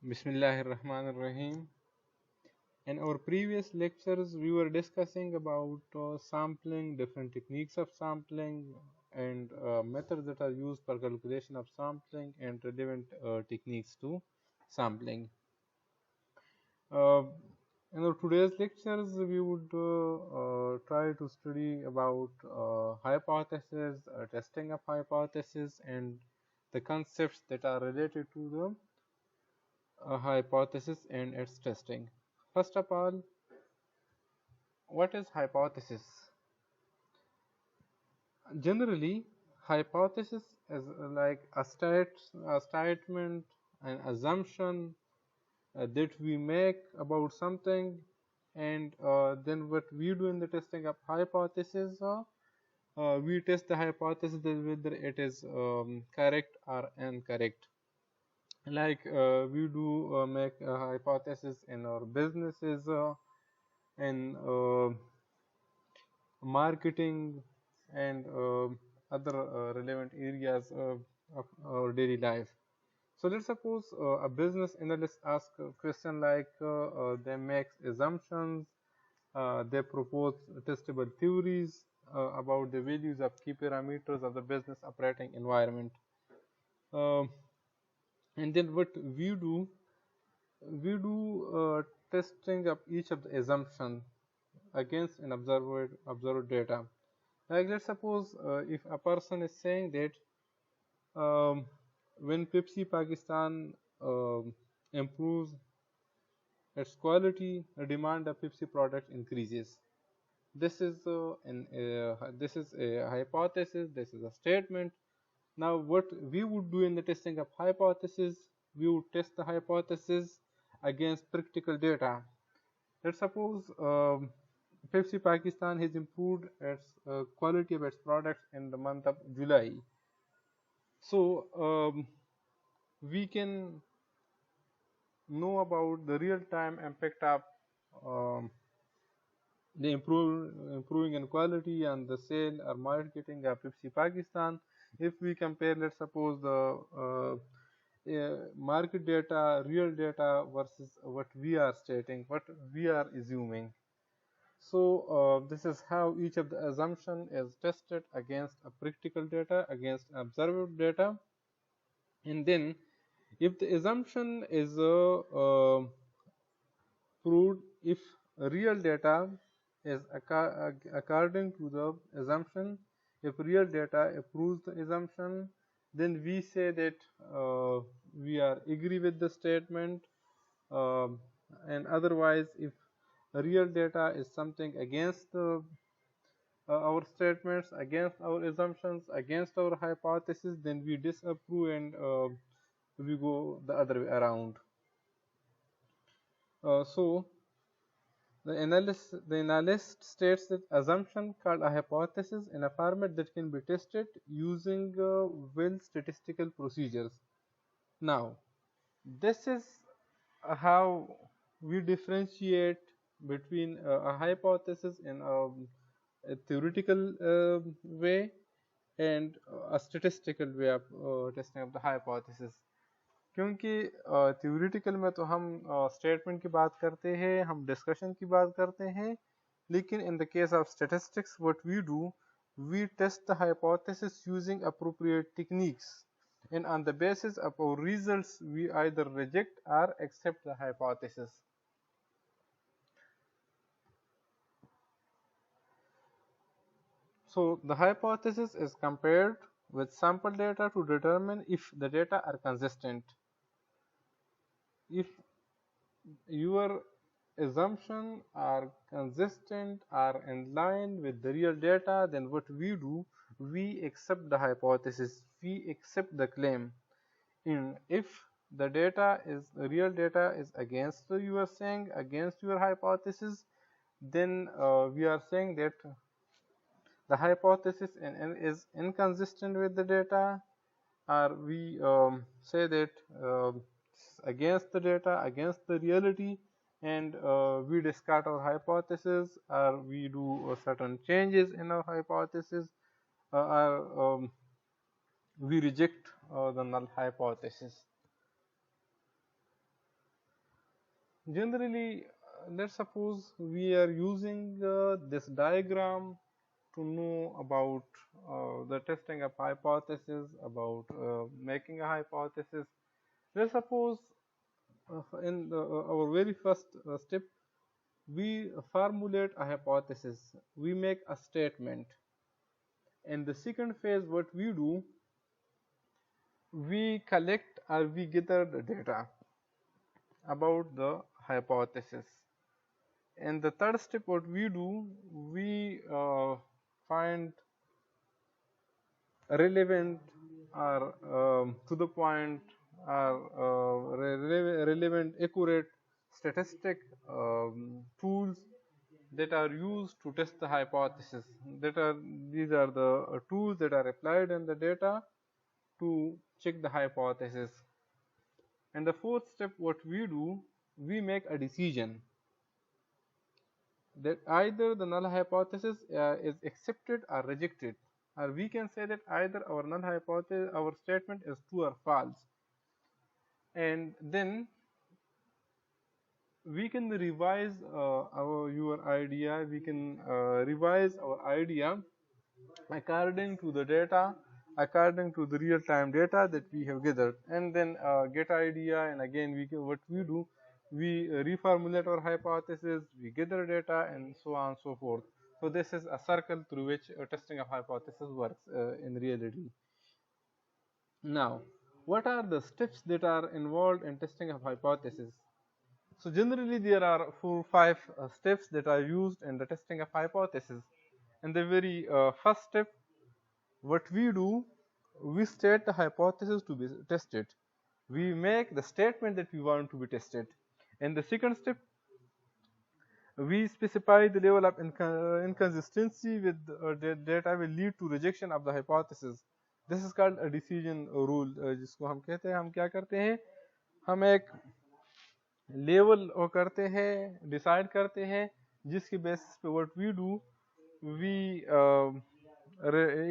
Bismillahirrahmanirrahim. In our previous lectures, we were discussing about sampling, different techniques of sampling, and methods that are used for calculation of sampling and relevant techniques to sampling. Uh, in our today's lectures, we would try to study about hypothesis, testing of hypothesis, and the concepts that are related to the hypothesis and its testing. First of all, what is hypothesis? Generally, hypothesis is like a statement, an assumption that we make about something, and then what we do in the testing of hypothesis, we test the hypothesis whether it is correct or incorrect. Like we do make a hypothesis in our businesses, in marketing, and other relevant areas of our daily life. So let's suppose a business analyst asks a question like they make assumptions, they propose testable theories about the values of key parameters of the business operating environment. Uh, and then what we do testing of each of the assumptions against an observed data. Like let's suppose if a person is saying that when Pepsi Pakistan improves its quality, the demand of Pepsi product increases. This is this is a hypothesis. This is a statement. Now, what we would do in the testing of hypothesis, we would test the hypothesis against practical data. Let's suppose Pepsi Pakistan has improved its quality of its products in the month of July. So we can know about the real-time impact of um, the improving in quality and the sale or marketing of Pepsi Pakistan. If we compare, let's suppose the market data, real data versus what we are stating, what we are assuming. So this is how each of the assumption is tested against a practical data, against observed data, and then if the assumption is proved, if real data is according to the assumption, if real data proves the assumption, then we say that we are agree with the statement, and otherwise if real data is something against the our statements, against our assumptions, against our hypothesis, then we disapprove and we go the other way around. So the analyst states that assumption called a hypothesis in a format that can be tested using well statistical procedures. Now, this is how we differentiate between a hypothesis in a theoretical way and a statistical way of testing of the hypothesis. क्योंकि theoretical में तो हम statement की बात करते हैं, हम discussion की बात करते हैं, लेकिन in the case of statistics, what we do, we test the hypothesis using appropriate techniques, and on the basis of our results, we either reject or accept the hypothesis. So the hypothesis is compared with sample data to determine if the data are consistent. If your assumptions are consistent, are in line with the real data, then what we do, we accept the hypothesis, we accept the claim. And if the real data is against you are saying, against your hypothesis, then we are saying that the hypothesis is inconsistent with the data, or we say that against the data, against the reality, and we discard our hypothesis, or we do certain changes in our hypothesis, or we reject the null hypothesis. generally, let's suppose we are using this diagram to know about the testing of hypothesis, about making a hypothesis. Let's suppose in our very first step, we formulate a hypothesis, we make a statement. In the second phase, what we do, we collect or we gather the data about the hypothesis. In the third step, what we do, we find relevant or to the point or relevant, accurate statistic tools that are used to test the hypothesis. These are the tools that are applied in the data to check the hypothesis. And the fourth step, what we do, we make a decision that either the null hypothesis is accepted or rejected, or we can say that either our null hypothesis, our statement is true or false, and then we can revise your idea. We can revise our idea according to the data, according to the real-time data that we have gathered, and then get idea, and again what we do, we reformulate our hypothesis, we gather data, and so on and so forth. So this is a circle through which testing of hypothesis works in reality. Now, what are the steps that are involved in testing of hypothesis? So generally there are 4 or 5 steps that are used in the testing of hypothesis. In the very first step, what we do, we state the hypothesis to be tested. We make the statement that we want to be tested. In the second step, we specify the level of inconsistency with the data will lead to rejection of the hypothesis. This is called a decision rule, जिसको हम कहते हैं, हम क्या करते हैं, हम एक लेवल करते हैं, डिसाइड करते हैं, जिसके बेसिस पे what we do, we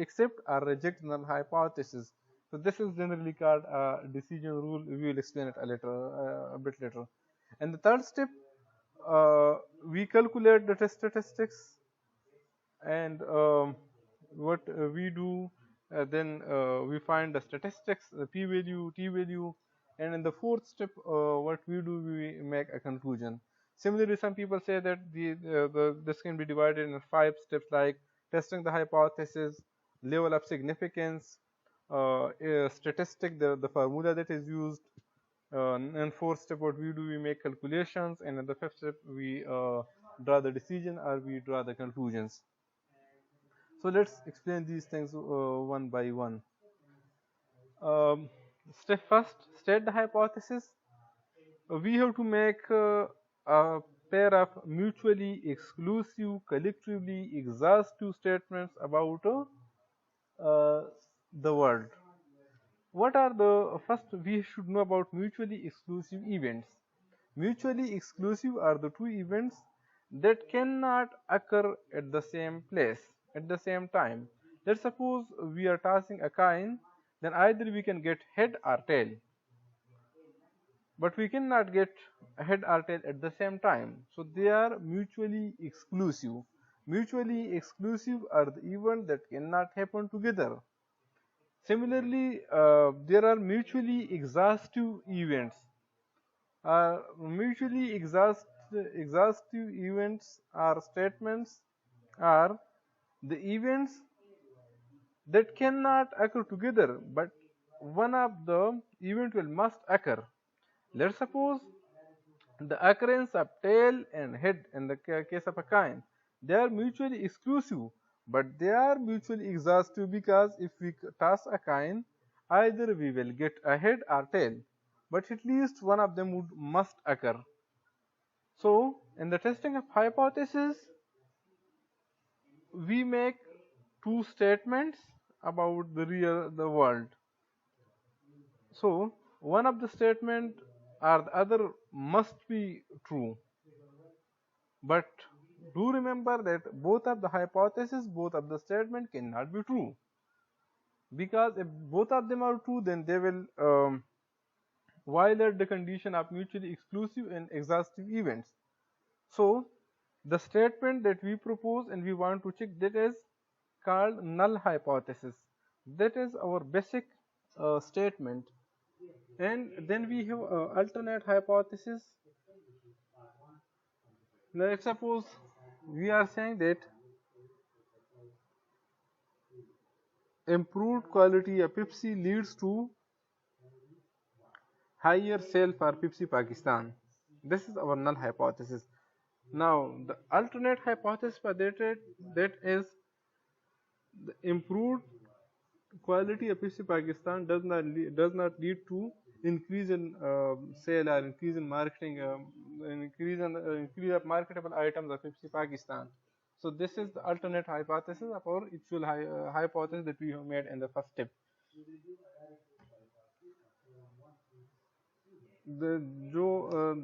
accept or reject null hypothesis. So this is generally called a decision rule. We will explain it a bit later. And the third step, we calculate the test statistics, and what we do, then we find the statistics, the p-value, t-value, and in the fourth step, what we do, we make a conclusion. Similarly, some people say that this can be divided in 5 steps, like testing the hypothesis, level of significance, statistic, the formula that is used, and fourth step, what we do, we make calculations, and in the fifth step, we draw the decision or we draw the conclusions. So let's explain these things one by one. Step first, state the hypothesis. We have to make a pair of mutually exclusive, collectively exhaustive statements about the world. What are the first? We should know about mutually exclusive events. Mutually exclusive are the two events that cannot occur at the same place at the same time. Let's suppose we are tossing a coin, then either we can get head or tail, but we cannot get head or tail at the same time. So they are mutually exclusive. Mutually exclusive are the events that cannot happen together. Similarly, there are mutually exhaustive events. Mutually exhaustive events or statements are the events that cannot occur together, but one of the event will must occur. Let's suppose the occurrence of tail and head in the case of a coin, they are mutually exclusive, but they are mutually exhaustive, because if we toss a coin, either we will get a head or tail, but at least one of them must occur. So in the testing of hypothesis, we make two statements about the world. So one of the statement or the other must be true, but do remember that both of the hypothesis, both of the statement cannot be true, because if both of them are true, then they will violate the condition of mutually exclusive and exhaustive events. So the statement that we propose and we want to check, that is called null hypothesis. That is our basic statement. And then we have alternate hypothesis. Let's suppose we are saying that improved quality of Pepsi leads to higher sale for Pepsi Pakistan. This is our null hypothesis. Now the alternate hypothesis for that is the improved quality of Pepsi Pakistan does not lead to increase in sale or increase in marketing, increase of marketable items of Pepsi Pakistan. So this is the alternate hypothesis of our actual hypothesis that we have made in the first step.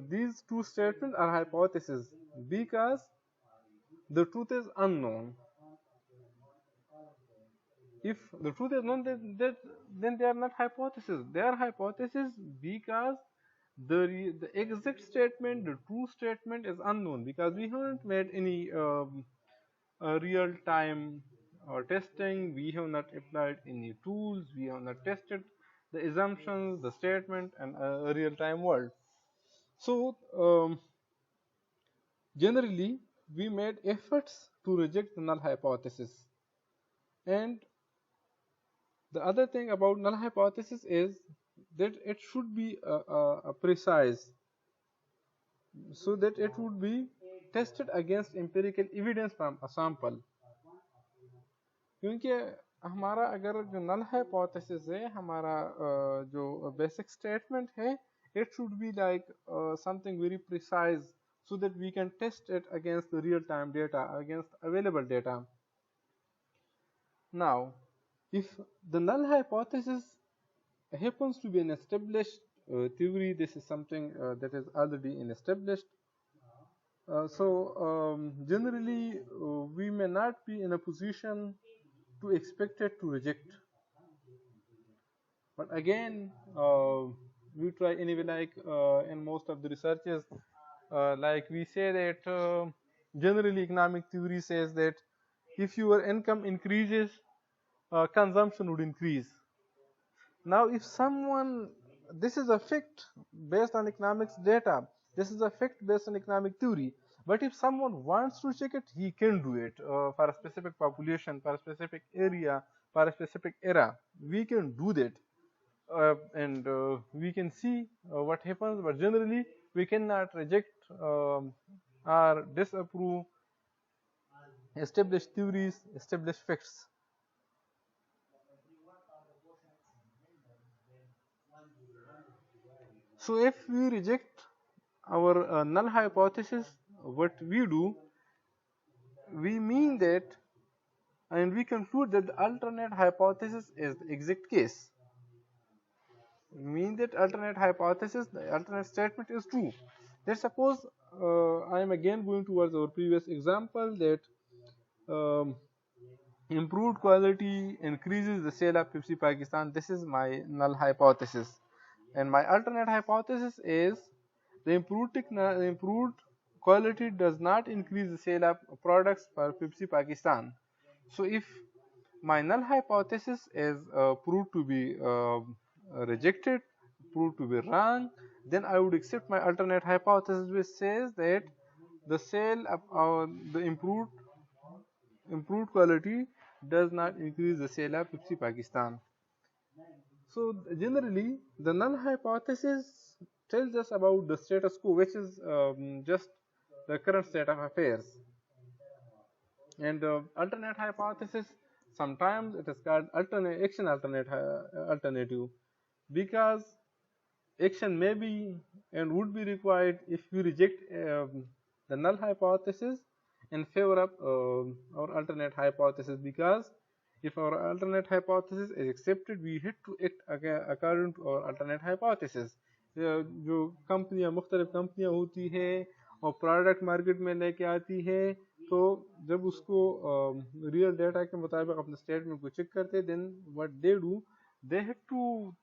These two statements are hypotheses because the truth is unknown. If the truth is known, then they are not hypotheses. They are hypotheses because the exact statement, the true statement is unknown, because we haven't made any real-time testing. We have not applied any tools. We have not tested the assumptions, the statement, and a real-time world. So generally, we made efforts to reject the null hypothesis. And the other thing about null hypothesis is that it should be precise, so that it would be tested against empirical evidence from a sample. क्योंकि हमारा अगर जो null hypothesis है, हमारा जो basic statement है, it should be like something very precise, so that we can test it against the real-time data, against available data. Now, if the null hypothesis happens to be an established theory, this is something that is already established. Generally, we may not be in a position to expect it to reject. But again, we try anyway, like in most of the researches, like we say that generally economic theory says that if your income increases, consumption would increase. Now, if someone, this is a fact based on economics data, this is a fact based on economic theory, but if someone wants to check it, he can do it for a specific population, for a specific area, for a specific era. We can do that, and we can see what happens, but generally we cannot reject or disapprove established theories, established facts. So if we reject our null hypothesis, what we do, we mean that, and we conclude that the alternate hypothesis is the exact case. We mean that alternate hypothesis, the alternate statement is true. Let's suppose I am again going towards our previous example, that improved quality increases the sale of Pepsi Pakistan. This is my null hypothesis. And my alternate hypothesis is the improved quality does not increase the sale of products for Pepsi Pakistan. So if my null hypothesis is proved to be rejected, proved to be wrong, then I would accept my alternate hypothesis, which says that the sale of the improved quality does not increase the sale of Pepsi Pakistan. So generally, the null hypothesis tells us about the status quo, which is just the current state of affairs. And alternate hypothesis, sometimes it is called alternative, because action may be and would be required if we reject the null hypothesis in favor of our alternate hypothesis, because if our alternate hypothesis is accepted, we have to act according to our alternate hypothesis. जो कंपनियां, मुख्तलिफ कंपनियां होती है और product market में लेके आती है, तो जब उसको रियल डेटा के मुताबिक अपने स्टेटमेंट को चेक करते, then what they do, they have to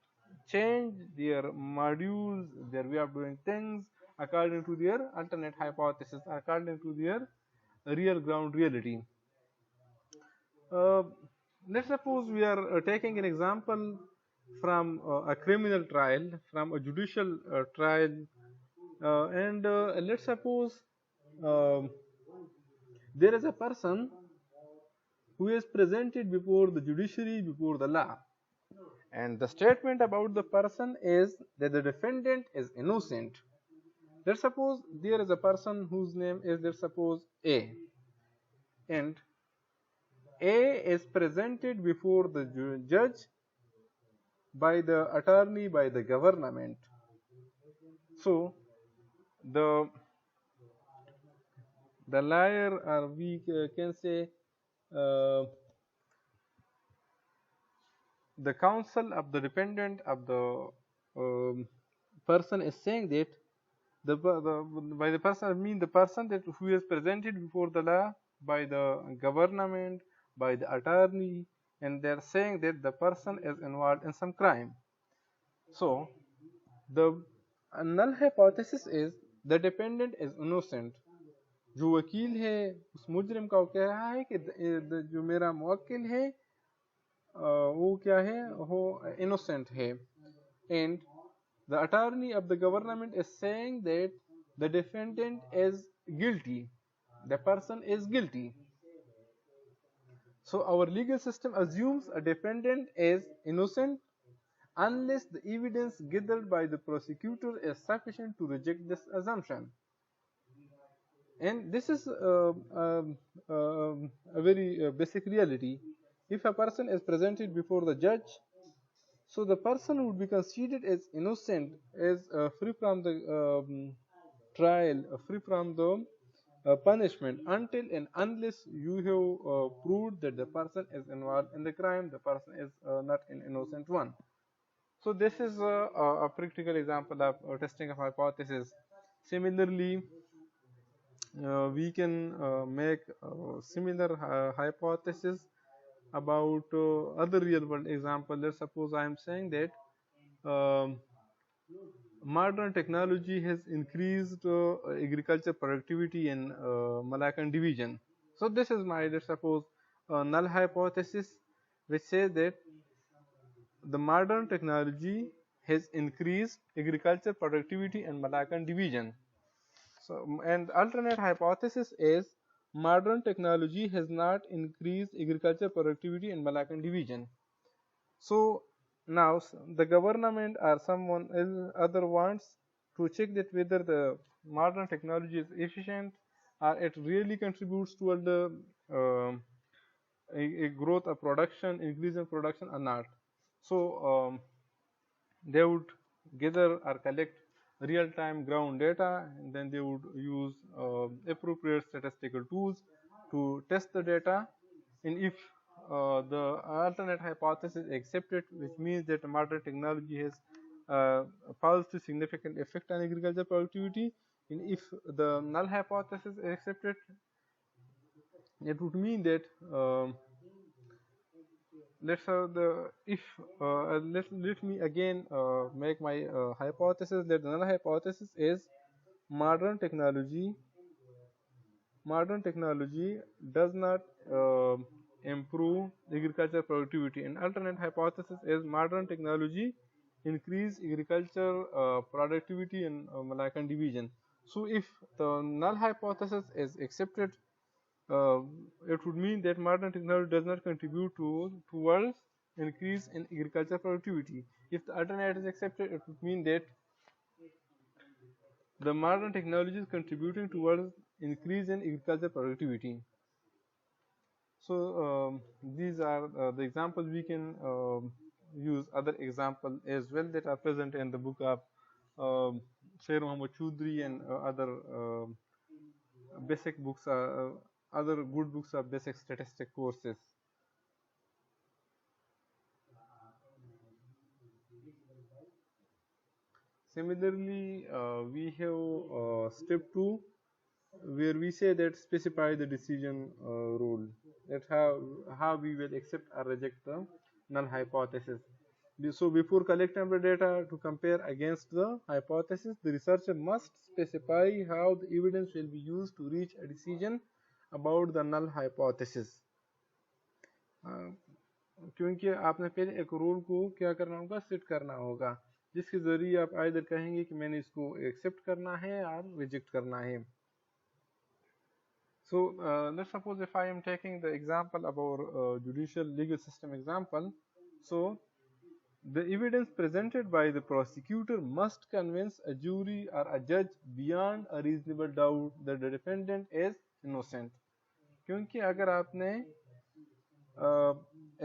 change their modules, their way of doing things according to their alternate hypothesis, according to their real ground reality. Uh, let's suppose we are taking an example from a criminal trial, from a judicial trial, and let's suppose um there is a person who is presented before the judiciary, before the law, and the statement about the person is that the defendant is innocent. Let's suppose there is a person whose name is, let's suppose, A, and A is presented before the judge by the attorney, by the government. So the liar, or we can say uh, the counsel of the dependent of the person is saying that by the person I mean the person that who is presented before the law by the government, by the attorney, and they are saying that the person is involved in some crime. So the null hypothesis is the defendant is innocent. जो वकील है उस मुजरिम का वो कह रहा है कि जो मेरा मुवक्किल है वो क्या है, वो innocent है, and the attorney of the government is saying that the defendant is guilty, the person is guilty. So our legal system assumes a defendant is innocent unless the evidence gathered by the prosecutor is sufficient to reject this assumption. And this is a very basic reality. If a person is presented before the judge, so the person would be considered as innocent, as free from the trial, free from the punishment, until and unless you have proved that the person is involved in the crime, the person is not an innocent one. So this is a practical example of testing of hypothesis. Similarly, we can make similar hypothesis about other real world example. Let's suppose I am saying that modern technology has increased agriculture productivity in Malacan division. So this is my, let's suppose, null hypothesis, which says that the modern technology has increased agriculture productivity in Malacan division. So, and alternate hypothesis is modern technology has not increased agriculture productivity in Malacan division. So now the government or someone other wants to check that whether the modern technology is efficient or it really contributes toward the a growth of production, increase in production or not. So they would gather or collect real-time ground data, and then they would use appropriate statistical tools to test the data. And if the alternate hypothesis is accepted, which means that modern technology has a positive significant effect on agriculture productivity, and if the null hypothesis is accepted, it would mean that let me again make my hypothesis that the null hypothesis is modern technology does not improve agriculture productivity, and alternate hypothesis is modern technology increase agriculture productivity in Malacan division. So if the null hypothesis is accepted, it would mean that modern technology does not contribute towards increase in agriculture productivity. If the alternate is accepted, it would mean that the modern technology is contributing towards increase in agriculture productivity. So these are the examples. We can use other examples as well that are present in the book of Sher Muhammad Choudhury and other basic books, other good books of basic statistic courses. Similarly, we have step 2, where we say that specify the decision rule, that how we will accept or reject the null hypothesis. So before collecting the data to compare against the hypothesis, the researcher must specify how the evidence will be used to reach a decision about the null hypothesis. क्योंकि आपने पहले एक rule को क्या करना होगा, set करना होगा, जिसके जरिए आप आइदर कहेंगे कि मैंने इसको एक्सेप्ट करना है या रिजेक्ट करना है. So let's suppose if I am taking the example about judicial legal system example. So the evidence presented by the prosecutor must convince a jury or a judge beyond a reasonable doubt that the defendant is innocent. क्योंकि अगर आपने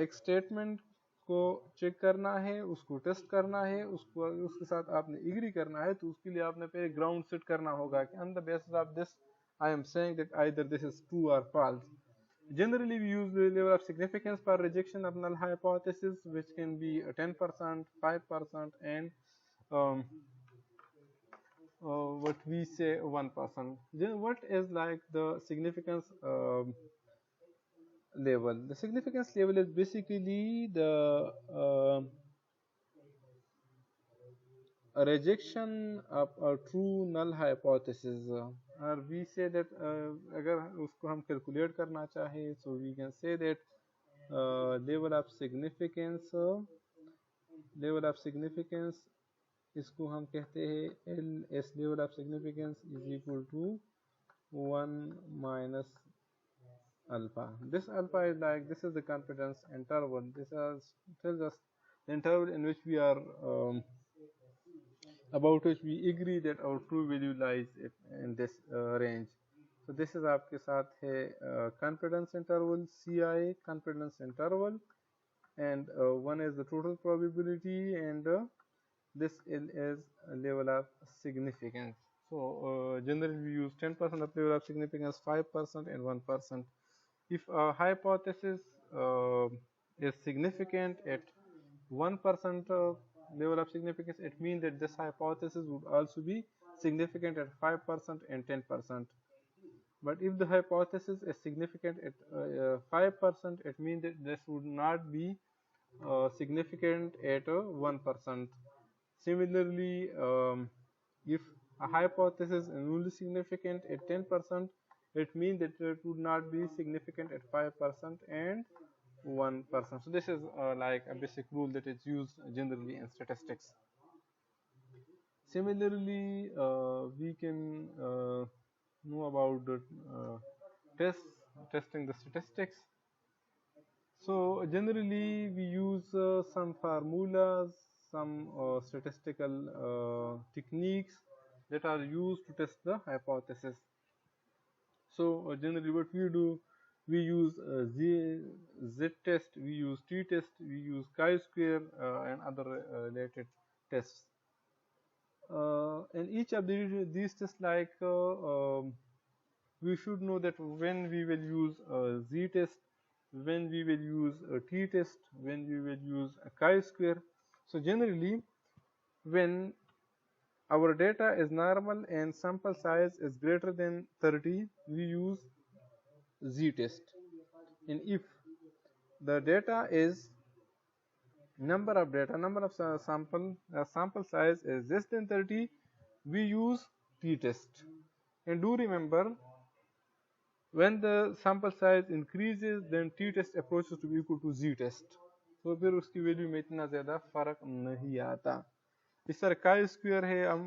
एक statement को check करना है, उसको test करना है, उसके साथ आपने एग्री करना है, तो उसके लिए आपने पहले ग्राउंड सेट करना होगा कि on the basis of this I am saying that either this is true or false. Generally, we use the level of significance for rejection of null hypothesis, which can be 10%, 5%, and what we say 1%. What is like the significance level? The significance level is basically the a rejection of a true null hypothesis. Or we say that अगर उसको हम calculate करना चाहे, so we can say that level of significance इसको हम कहते हैं LS, level of significance is equal to 1 minus alpha. This alpha is like, this is the confidence interval. This tells us the interval in which we are about which we agree that our true value lies in this range. So this is आपके साथ है confidence interval, CI confidence interval, and one is the total probability, and this is a level of significance. So generally we use 10% of level of significance, 5%, and 1%. If a hypothesis is significant at 1% level of significance, it means that this hypothesis would also be significant at 5% and 10%. But if the hypothesis is significant at 5%, it means that this would not be significant at 1%. Similarly, if a hypothesis is only significant at 10%, it means that it would not be significant at 5% and 1%. So this is like a basic rule that is used generally in statistics. Similarly, we can know about the testing the statistics. So generally we use some formulas, some statistical techniques that are used to test the hypothesis. So generally what we do, we use z-test, we use t-test, we use chi-square, and other related tests. And each of these tests, like we should know that when we will use a z-test, when we will use a t-test, when we will use a chi-square. So generally, when our data is normal and sample size is greater than 30, we use z-test. And if the data is sample size is less than 30, we use t-test. And do remember, when the sample size increases, then t-test approaches to be equal to z-test. तो फिर उसकी value में इतना ज़्यादा फ़र्क नहीं आता. इस तरह का स्क्वायर है, हम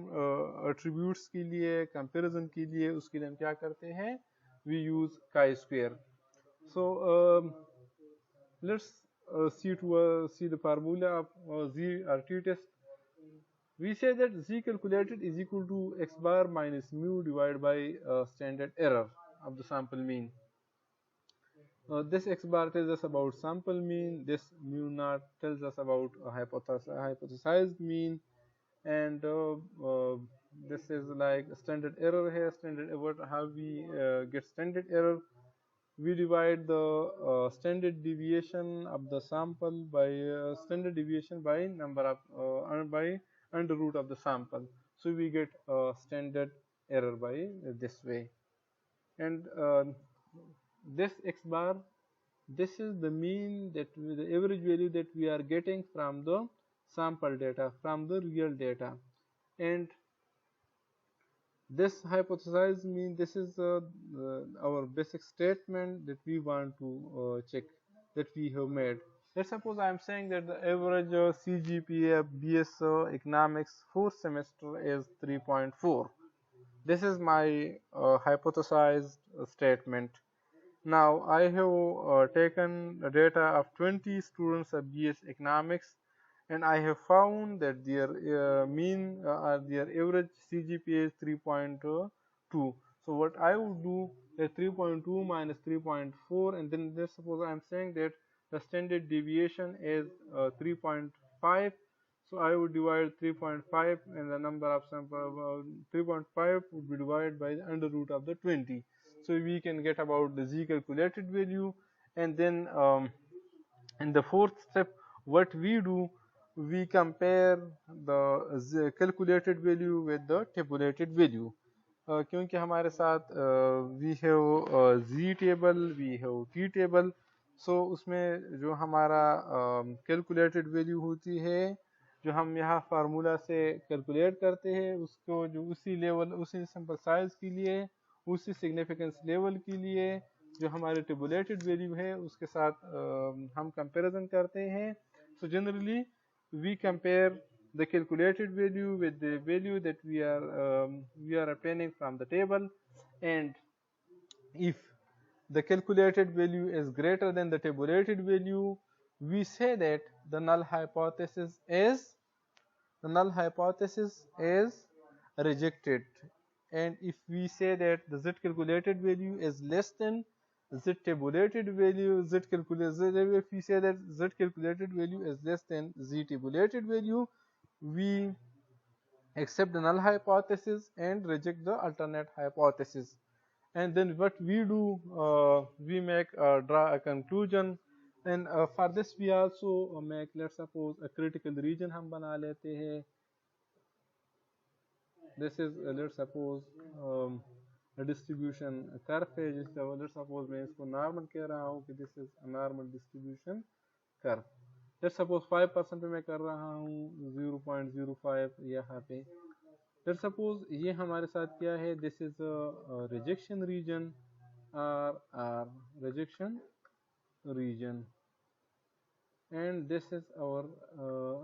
एट्रीब्यूट्स के लिए, कंपैरिजन के लिए, उसके लिए हम क्या करते हैं, we use chi square. So let's see the formula of z or t-test. We say that z calculated is equal to x bar minus mu divided by standard error of the sample mean. This x bar tells us about sample mean, this mu naught tells us about hypothesized mean, and this is like standard error here. How we get standard error? We divide the standard deviation of the sample by standard deviation by number of by under root of the sample. So we get standard error by this way. And this x bar, this is the mean, that the average value that we are getting from the sample data from the real data. And this hypothesis means this is our basic statement that we want to check, that we have made. Let's suppose I am saying that the average CGPA of BS economics fourth semester is 3.4. This is my hypothesized statement. Now I have taken the data of 20 students of BS economics, and I have found that their mean or their average CGPA is 3.2. So what I would do is 3.2 minus 3.4, and then let's suppose I am saying that the standard deviation is 3.5. So I would divide 3.5, and the number of sample 3.5 would be divided by the under root of the 20. So we can get about the z calculated value. And then in the fourth step, what we do, we compare the calculated value with the tabulated value. क्योंकि हमारे साथ we have z table, we have t table. So उसमें जो हमारा calculated value होती है, जो हम यहाँ फार्मूला से कैलकुलेट करते हैं, उसको जो उसी लेवल, उसी सैंपल साइज के लिए, उसी सिग्निफिकेंस लेवल के लिए जो हमारे टेबुलेटेड वैल्यू है उसके साथ हम कंपैरिजन करते हैं. So generally we compare the calculated value with the value that we are obtaining from the table, and if the calculated value is greater than the tabulated value, we say that the null hypothesis is rejected. And if we say that the z calculated value is less than z tabulated value, if we say that z calculated value is less than z tabulated value, we accept the null hypothesis and reject the alternate hypothesis. And then what we do, we draw a conclusion, and for this we also make, let's suppose, a critical region हम बना लेते हैं. This is let's suppose a distribution curve है, जिसका let's suppose मैं इसको normal कह रहा हूँ कि this is a normal distribution curve. Let's suppose 5% पे मैं कर रहा हूँ 0.05 यहाँ पे. Let's suppose ये हमारे साथ क्या है, this is a rejection region or rejection region, and this is our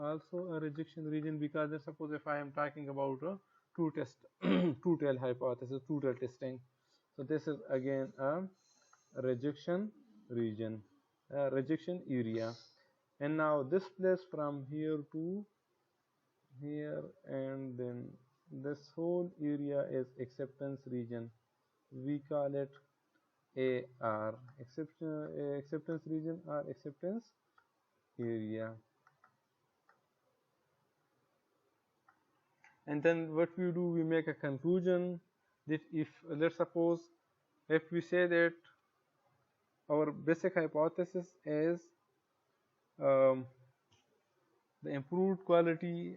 also a rejection region, because let's suppose if I am talking about a two-tail hypothesis, two-tail testing. So this is again a rejection region, rejection area. And now this place from here to here, and then this whole area is acceptance region. We call it AR, acceptance region or acceptance area. And then what we do, we make a conclusion that if, let's suppose, if we say that our basic hypothesis is the improved quality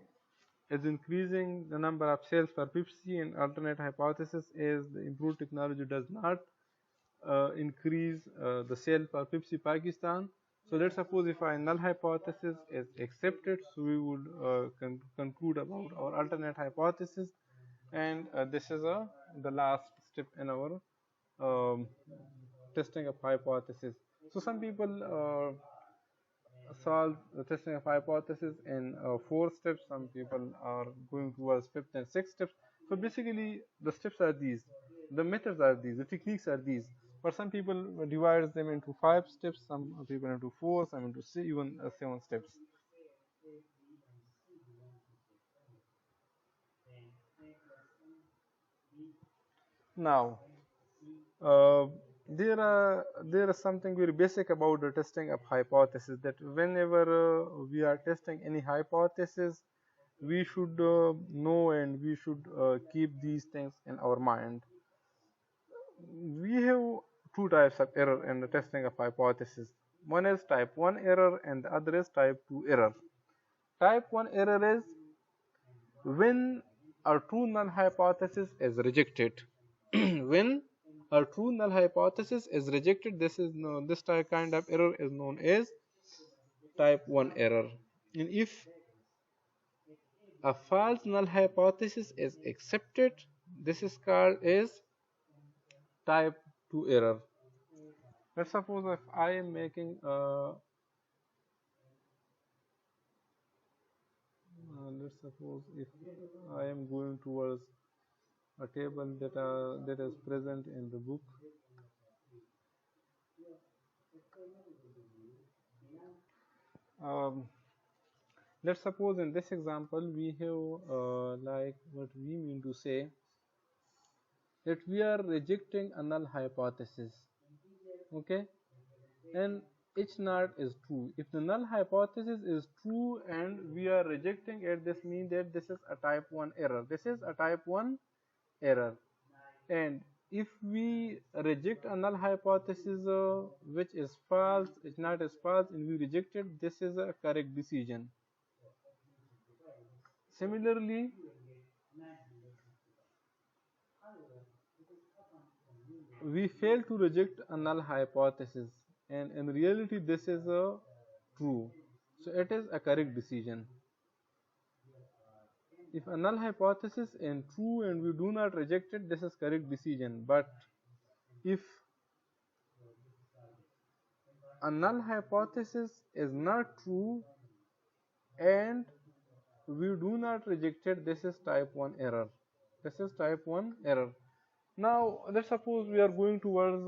is increasing the number of sales per Pepsi, and alternate hypothesis is the improved technology does not increase the sale per Pepsi Pakistan. So let's suppose if our null hypothesis is accepted, so we would conclude about our alternate hypothesis, and this is the last step in our testing of hypothesis. So some people solve the testing of hypothesis in 4 steps. Some people are going towards 5th and 6th steps. So basically the steps are these, the methods are these, the techniques are these. But some people divide them into 5 steps, some people into 4, some into 6, even 7 steps. Now there is something very basic about the testing of hypothesis, that whenever we are testing any hypothesis, we should know and we should keep these things in our mind. We have 2 types of error in the testing of hypothesis. One is type 1 error and the other is type 2 error. Type 1 error is when a true null hypothesis is rejected. When a true null hypothesis is rejected, this kind of error is known as type 1 error. And if a false null hypothesis is accepted, this is called as type 2 error. Let's suppose if I am making let's suppose if I am going towards a table that is present in the book. Let's suppose in this example we have like what we mean to say that we are rejecting a null hypothesis, okay, and each not is true. If the null hypothesis is true and we are rejecting it, this means that this is a type 1 error. This is a type 1 error. And if we reject a null hypothesis which is false, it's not as false, and we reject it, this is a correct decision. Similarly, we fail to reject a null hypothesis, and in reality this is a true, so it is a correct decision. If a null hypothesis is true and we do not reject it, this is correct decision. But if a null hypothesis is not true and we do not reject it, this is type 1 error. This is type 1 error. Now let's suppose we are going towards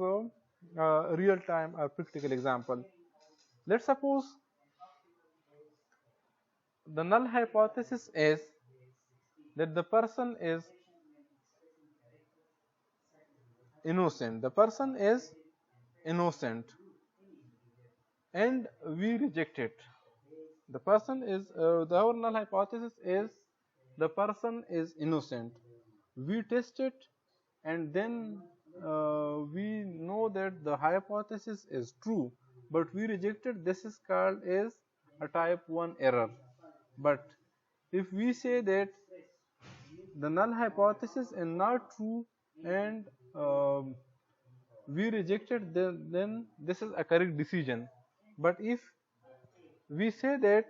a real time or practical example. Let's suppose the null hypothesis is that the person is innocent. The person is innocent and we reject it. The person is our null hypothesis is the person is innocent. We test it and then we know that the hypothesis is true, but we reject it. This is called as a type 1 error. But if we say that the null hypothesis is not true and we reject it, then this is a correct decision. But if we say that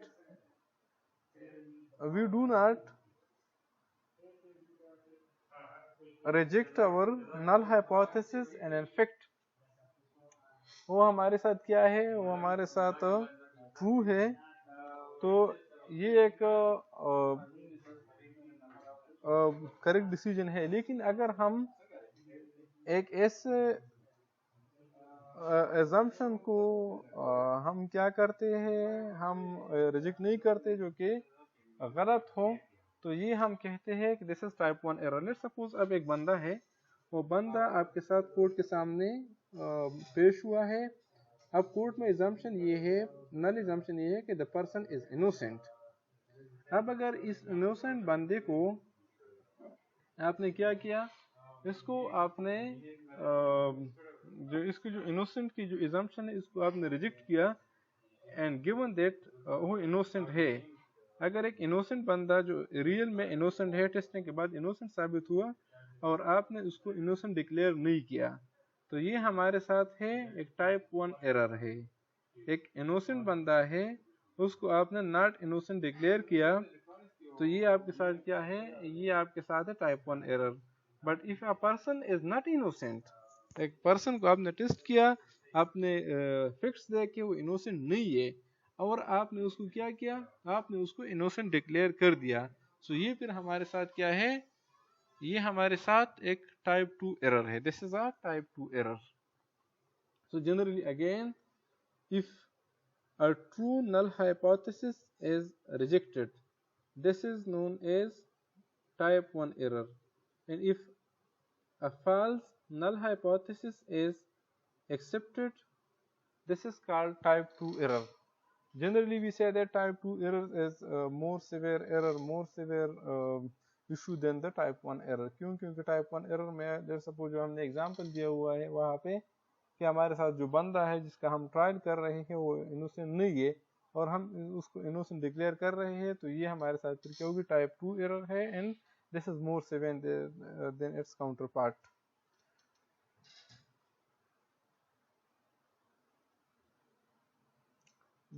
we do not reject our null hypothesis and in fact वो हमारे साथ क्या है, वो हमारे साथ true है, तो ये एक करेक्ट डिसीजन है. लेकिन अगर हम एक ऐसे एजम्पशन को हम क्या करते हैं, हम रिजेक्ट नहीं करते जो कि गलत हो, तो ये हम कहते हैं कि this is type 1 error. Let's suppose अब एक बंदा है, वो बंदा आपके साथ कोर्ट के सामने पेश हुआ है. अब कोर्ट में एजम्पशन ये है, नल एजम्पशन ये है कि द पर्सन इज इनोसेंट. अब अगर इस इनोसेंट बंदे को आपने क्या किया, इसको आपने जो इसकी जो इनोसेंट की जो एजम्पशन है इसको आपने रिजेक्ट किया एंड गिवन दैट वो इनोसेंट है. अगर एक इनोसेंट बंदा जो रियल में इनोसेंट है, टेस्टिंग के बाद इनोसेंट साबित हुआ और आपने उसको इनोसेंट डिक्लेयर नहीं किया, तो ये हमारे साथ है एक टाइप 1 एरर है. एक इनोसेंट बंदा है, उसको आपने नॉट इनोसेंट डिक्लेयर किया, तो ये आपके साथ क्या है, ये आपके साथ है type 1 error. But if a person is not innocent, एक पर्सन को आपने टेस्ट किया, आपने फिक्स दे कि वो इनोसेंट नहीं है और आपने उसको क्या किया, आपने उसको इनोसेंट डिक्लेयर कर दिया, सो ये फिर हमारे साथ क्या है, ये हमारे साथ एक टाइप 2 एरर है. This is a type 2 error. So generally again, if a true null hypothesis is rejected, this is known as type 1 error, and if a false null hypothesis is accepted, this is called type 2 error. Generally we say that type 2 error is more severe error, more severe issue than the type 1 error. क्यों? क्योंकि type 1 error में जैसे suppose जो हमने example दिया हुआ है वहाँ पे कि हमारे साथ जो बंदा है जिसका हम ट्रायल कर रहे हैं वो इनोसेंट नहीं है और हम उसको इनोसेंट डिक्लेयर कर रहे हैं, तो ये हमारे साथ फिर क्या होगी, टाइप 2 एरर है, and this is more severe than its counterpart.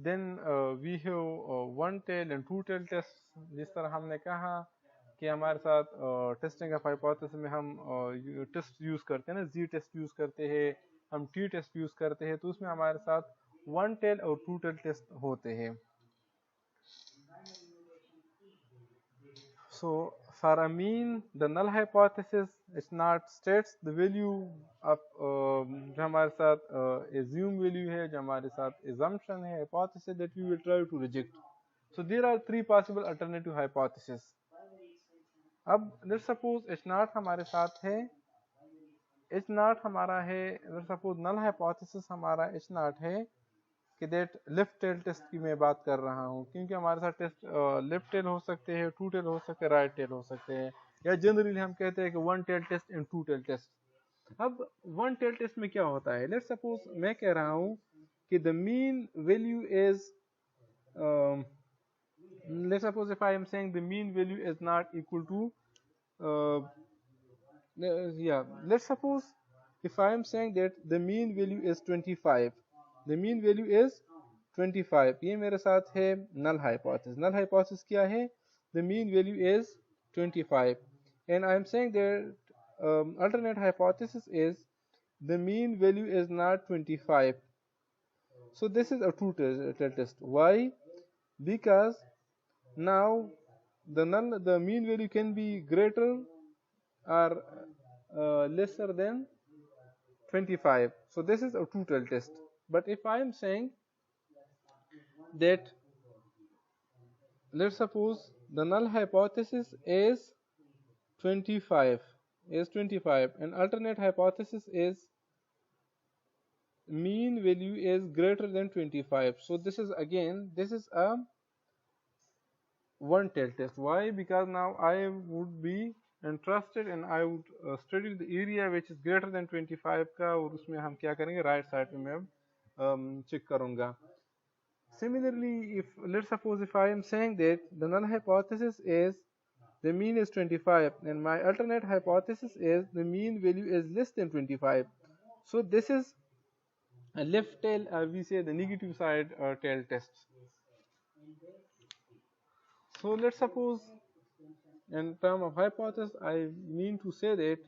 then we have one tail and two tail tests. जिस तरह हमने कहा कि हमारे साथ टेस्टिंग ऑफ हाइपोथेसिस में हम टेस्ट यूज करते हैं ना, जी टेस्ट यूज करते हैं, हम टी टेस्ट यूज करते हैं, तो उसमें हमारे साथ वन टेल और टू टेल टेस्ट होते हैं. So for a mean, the null hypothesis is not states the value of जो हमारे साथ assume value है, जो हमारे साथ assumption है, hypothesis that we will try to reject. So there are three possible alternative hypotheses. अब let's suppose h naught हमारे साथ है, h naught हमारा है, let's suppose null hypothesis हमारा h naught है कि डेट लेफ्ट टेल टेस्ट की मैं बात कर रहा हूँ, क्योंकि हमारे साथ टेस्ट लेफ्ट टेल हो सकते हैं, टू टेल हो सकते हैं, राइट टेल हो सकते हैं, या जनरली हम कहते हैं कि one tail test and two tail test. अब वन टेल टेस्ट में क्या होता है, लेट्स सपोज मैं कह रहा हूँ कि the mean value is, let's suppose if I am saying the mean value is not equal to, let's suppose if I am saying that the mean value is 25, the mean value is 25, ये मेरे साथ है null hypothesis. null hypothesis क्या है, the mean value is 25, and I am saying that alternate hypothesis is the mean value is not 25. So this is a true test. Why? Because now the mean value can be greater or lesser than 25. So this is a true test. But if I am saying that, let's suppose the null hypothesis is 25, and alternate hypothesis is mean value is greater than 25. So this is a one tail test. Why? Because now I would be interested and I would study the area which is greater than 25 का, और उसमें हम क्या करेंगे, right side पे मैं check करूंगा. Similarly, if let's suppose if I am saying that the null hypothesis is the mean is 25 and my alternate hypothesis is the mean value is less than 25, so this is a left tail, we say the negative side tail test. So let's suppose in term of hypothesis I mean to say that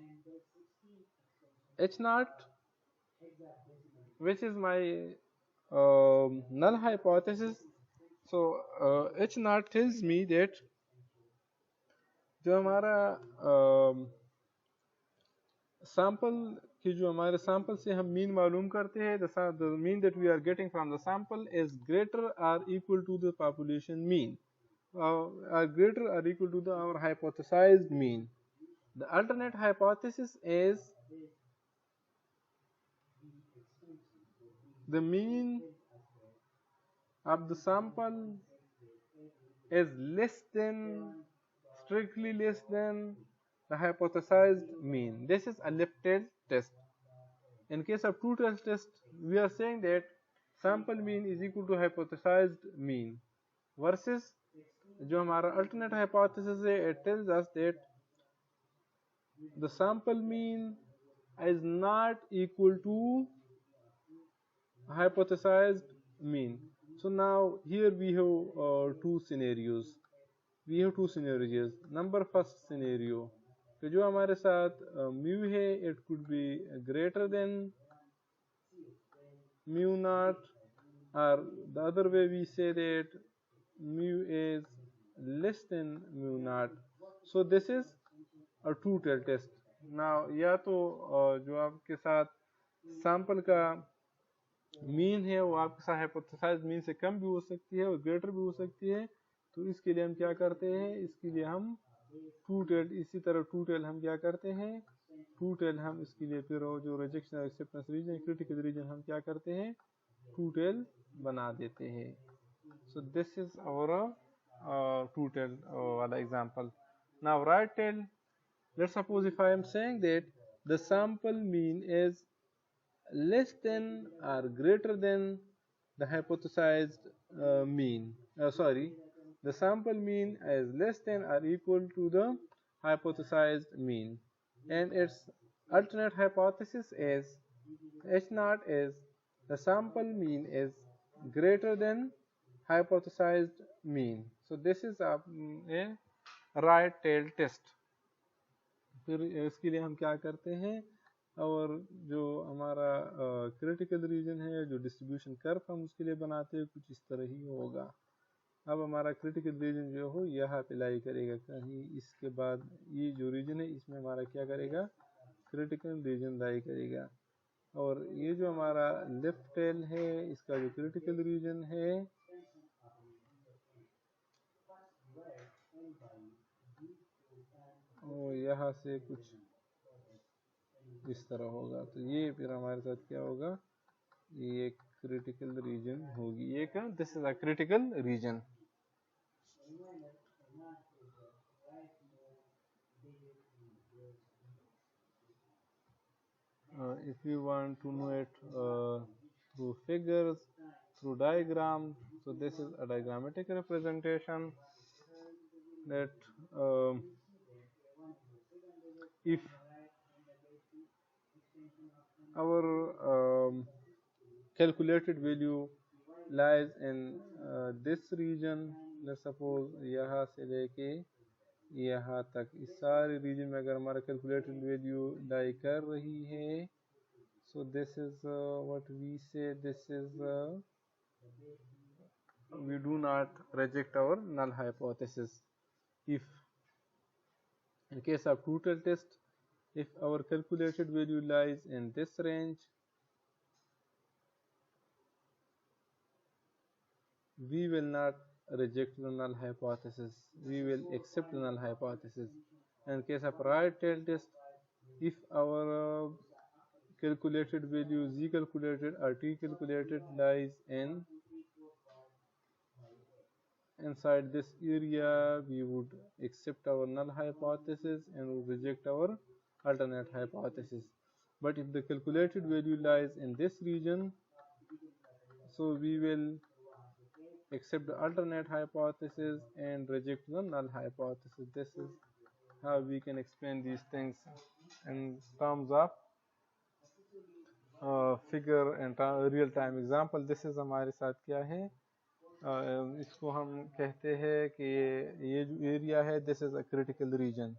h naught, which is my null hypothesis, so h naught tells me that जो हमारा sample कि जो हमारे sample से हम mean मालूम करते हैं, the mean that we are getting from the sample is greater or equal to the population mean, are greater or equal to our hypothesized mean. The alternate hypothesis is the mean of the sample is strictly less than the hypothesized mean. This is a left tail test. In case of two tail test, we are saying that sample mean is equal to hypothesized mean, versus जो हमारा alternate hypothesis है, it tells us that the sample mean is not equal to hypothesized mean. So now here we have two scenarios. Number first scenario कि जो हमारे साथ mu है, it could be greater than mu naught, or the other way we say that mu is less than mu naught. So this is a two tail test. Now या तो जो आपके साथ sample का मीन है वो आपके साथ हाइपोथेसाइज मीन से कम भी हो सकती है और ग्रेटर भी हो सकती है, तो इसके लिए हम क्या करते हैं, इसके लिए हम टू टेल, इसी तरह टू टेल हम क्या करते हैं, टू टेल हम इसके लिए फिर जो rejection acceptance region, critical region हम क्या करते हैं, टू टेल बना देते हैं. So this is our two tail वाला example. Now right tail, let's suppose if I am saying that the sample mean is less than or greater than the hypothesized mean. The sample mean is less than or equal to the hypothesized mean, and its alternate hypothesis is h naught is the sample mean is greater than hypothesized mean. So this is a right tail test. फिर इसके लिए हम क्या करते हैं, और जो हमारा क्रिटिकल रीजन है, जो डिस्ट्रीब्यूशन कर्व हम उसके लिए बनाते हैं कुछ इस तरह ही होगा। अब हमारा क्रिटिकल रीजन जो हो यहाँ पे लाई करेगा कहीं, इसके बाद ये जो रीजन है इसमें हमारा क्या करेगा, क्रिटिकल रीजन लाई करेगा। और ये जो हमारा लेफ्ट टेल है इसका जो क्रिटिकल रीजन है वो यहाँ से कुछ इस तरह होगा। तो ये फिर हमारे साथ क्या होगा, ये क्रिटिकल रीजन होगी, ये क्या, this is a critical reason. If you want to know it through figures, through diagram, so this is a diagrammatic representation that if our calculated value lies in this region, let's suppose यहाँ से लेके यहाँ तक इस सारे reason में अगर हमारा कैलकुलेटेड वैल्यू लाई कर रही है, so this is what we say, this is we do not reject our null hypothesis. If in case of total test, if our calculated value lies in this range, we will not reject the null hypothesis, we will accept the null hypothesis. In case of right tail test, if our calculated value z calculated or t calculated lies in inside this area, we would accept our null hypothesis and would reject our alternate hypothesis. But if the calculated value lies in this region, so we will accept the alternate hypothesis and reject the null hypothesis. This is how we can explain these things in terms of figure and real time example. This is हमारे साथ क्या है, इसको हम कहते हैं कि ये जो एरिया है, this is a critical reason,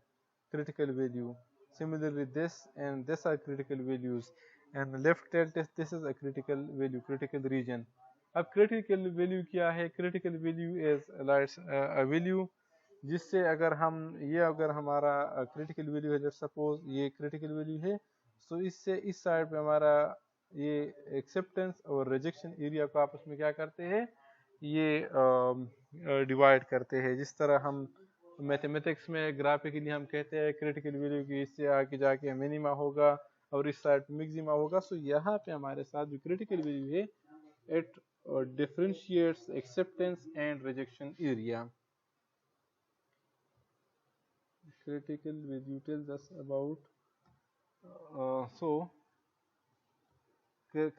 critical value. Similarly, this and this are critical values, and left tail test, this is a critical value, critical region. अब critical value क्या है? Critical value is a value जिससे अगर हम ये अगर हमारा critical value है, let's suppose ये critical value है, so इससे इस साइड पे हमारा ये acceptance और rejection area को आपस में क्या करते हैं, ये डिवाइड करते हैं। जिस तरह हम मैथमेटिक्स में ग्राफिकली हम कहते हैं क्रिटिकल वैल्यू की इससे आगे जाके मिनिमा होगा और इस साइड मैक्सिमा होगा, सो यहाँ पे हमारे साथ जो क्रिटिकल वैल्यू है it differentiates acceptance and rejection area. Critical value tells us about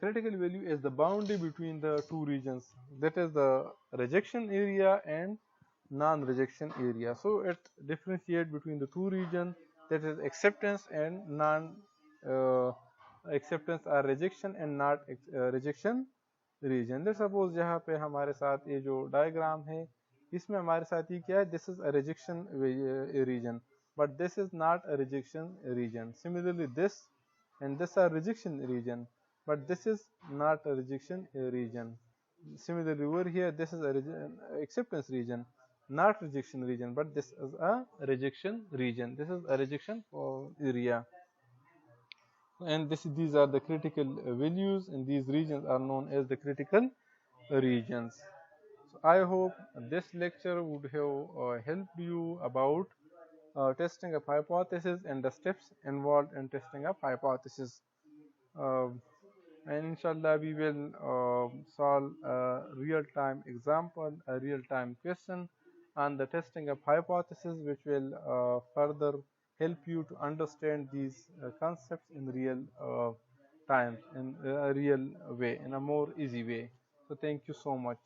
critical value is the boundary between the two regions, that is the rejection area and non-rejection area. So it differentiates between the two regions, that is acceptance and non-acceptance or rejection and not rejection region. Let's suppose यहाँ पे हमारे साथ ये जो diagram है इसमें हमारे साथ ये क्या है, this is a rejection region, but this is not a rejection region. Similarly, this and this are rejection region, but this is not a rejection region. Similarly, over here, this is a acceptance region, not rejection region, but this is a rejection region. This is a rejection area. And these are the critical values, and these regions are known as the critical regions. So I hope this lecture would have helped you about testing of hypothesis and the steps involved in testing of hypothesis. And inshallah we will solve a real-time example, a real-time question on the testing of hypothesis, which will further help you to understand these concepts in real time, in a real way, in a more easy way. So thank you so much.